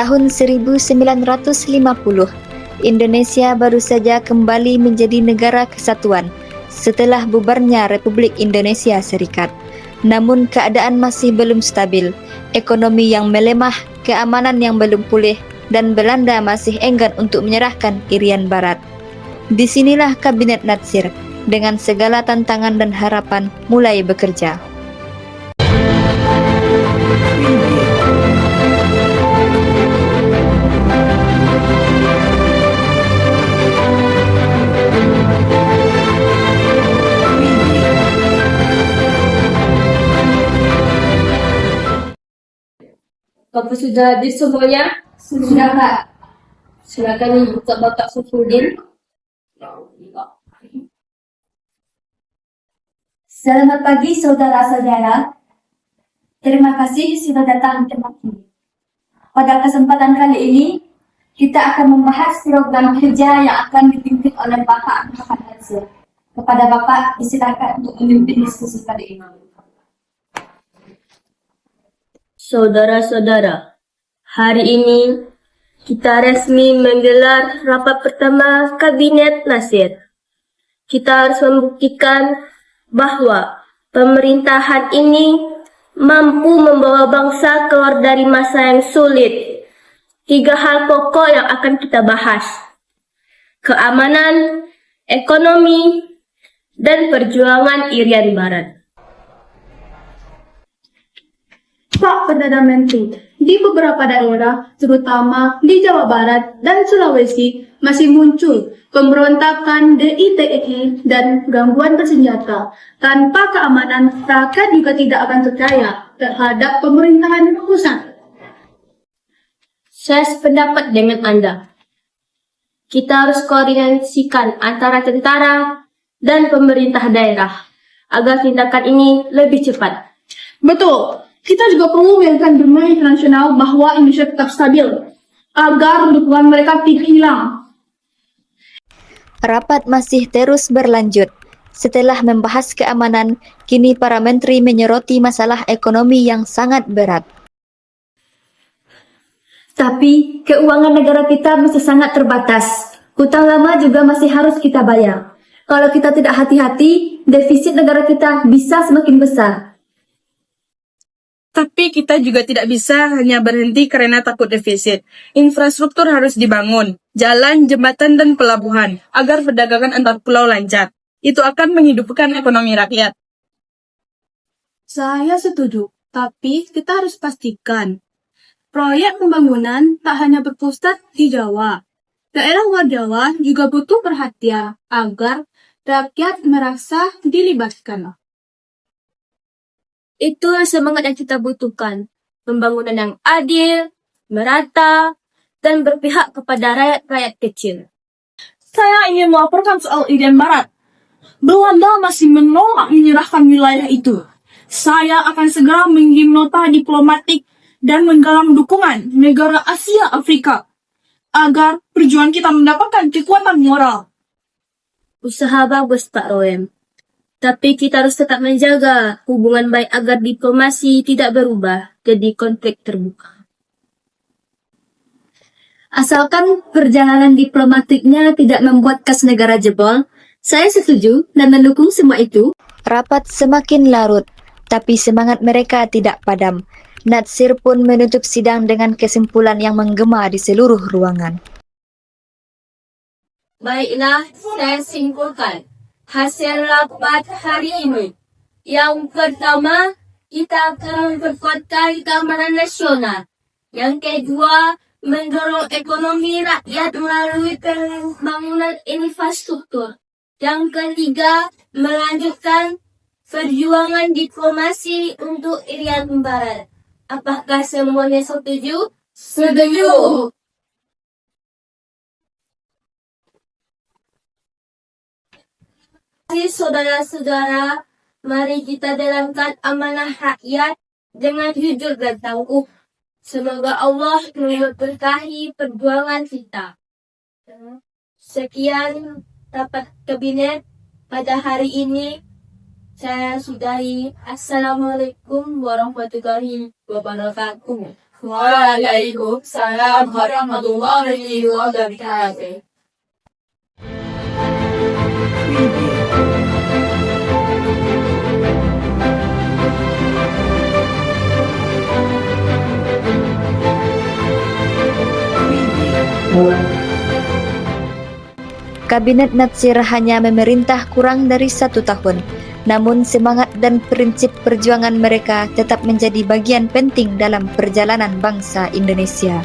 tahun 1950, Indonesia baru saja kembali menjadi negara kesatuan setelah bubarnya Republik Indonesia Serikat. Namun keadaan masih belum stabil, ekonomi yang melemah, keamanan yang belum pulih, dan Belanda masih enggan untuk menyerahkan Irian Barat. Disinilah Kabinet Natsir dengan segala tantangan dan harapan mulai bekerja. Apa sudah hadir semuanya? Sudah, Kak. Silakan dibuka Bapak Sufudin. Selamat pagi, saudara-saudara. Terima kasih sudah datang ke tempat ini. Pada kesempatan kali ini, kita akan membahas program kerja yang akan dipimpin oleh Bapak Muhammad Natsir. Kepada Bapak, disilakan untuk memimpin diskusi kali ini. Saudara-saudara, hari ini kita resmi menggelar rapat pertama Kabinet Natsir. Kita harus membuktikan bahwa pemerintahan ini mampu membawa bangsa keluar dari masa yang sulit. 3 hal pokok yang akan kita bahas: keamanan, ekonomi, dan perjuangan Irian Barat. Pak Perdana Menteri, di beberapa daerah, terutama di Jawa Barat dan Sulawesi, masih muncul pemberontakan DITE dan gangguan bersenjata. Tanpa keamanan, rakyat juga tidak akan percaya terhadap pemerintahan pusat. Saya sependapat dengan Anda. Kita harus koordinasikan antara tentara dan pemerintah daerah agar tindakan ini lebih cepat. Betul. Kita juga perlu meyakinkan dunia internasional bahwa Indonesia tetap stabil, agar dukungan mereka tidak hilang. Rapat masih terus berlanjut. Setelah membahas keamanan, kini para menteri menyoroti masalah ekonomi yang sangat berat. Tapi, keuangan negara kita masih sangat terbatas. Hutang lama juga masih harus kita bayar. Kalau kita tidak hati-hati, defisit negara kita bisa semakin besar. Tapi kita juga tidak bisa hanya berhenti karena takut defisit. Infrastruktur harus dibangun, jalan, jembatan, dan pelabuhan, agar perdagangan antar pulau lancar. Itu akan menghidupkan ekonomi rakyat. Saya setuju, tapi kita harus pastikan proyek pembangunan tak hanya berpusat di Jawa. Daerah luar Jawa juga butuh perhatian agar rakyat merasa dilibatkan. Itu semangat yang kita butuhkan. Pembangunan yang adil, merata, dan berpihak kepada rakyat-rakyat kecil. Saya ingin melaporkan soal Irian Barat. Belanda masih menolak menyerahkan wilayah itu. Saya akan segera mengirim nota diplomatik dan menggalang dukungan negara Asia Afrika agar perjuangan kita mendapatkan kekuatan moral. Usaha bagus, Pak Roem. Tapi kita harus tetap menjaga hubungan baik agar diplomasi tidak berubah jadi konflik terbuka. Asalkan perjalanan diplomatiknya tidak membuat kas negara jebol, saya setuju dan mendukung semua itu. Rapat semakin larut, tapi semangat mereka tidak padam. Natsir pun menutup sidang dengan kesimpulan yang menggema di seluruh ruangan. Baiklah, saya simpulkan hasil rapat hari ini. Yang pertama, kita akan memperkuatkan keamanan nasional. Yang kedua, mendorong ekonomi rakyat melalui pembangunan infrastruktur. Yang ketiga, melanjutkan perjuangan diplomasi untuk Irian Barat. Apakah semuanya setuju? Setuju! Saudara-saudara, mari kita jalankan amanah rakyat dengan jujur dan tangguh. Semoga Allah memberkahi perjuangan kita. Sekian rapat kabinet pada hari ini. Saya sudahi. Assalamualaikum warahmatullahi wabarakatuh. Waalaikumsalam warahmatullahi wabarakatuh. Kabinet Natsir hanya memerintah kurang dari 1 tahun, namun semangat dan prinsip perjuangan mereka tetap menjadi bagian penting dalam perjalanan bangsa Indonesia.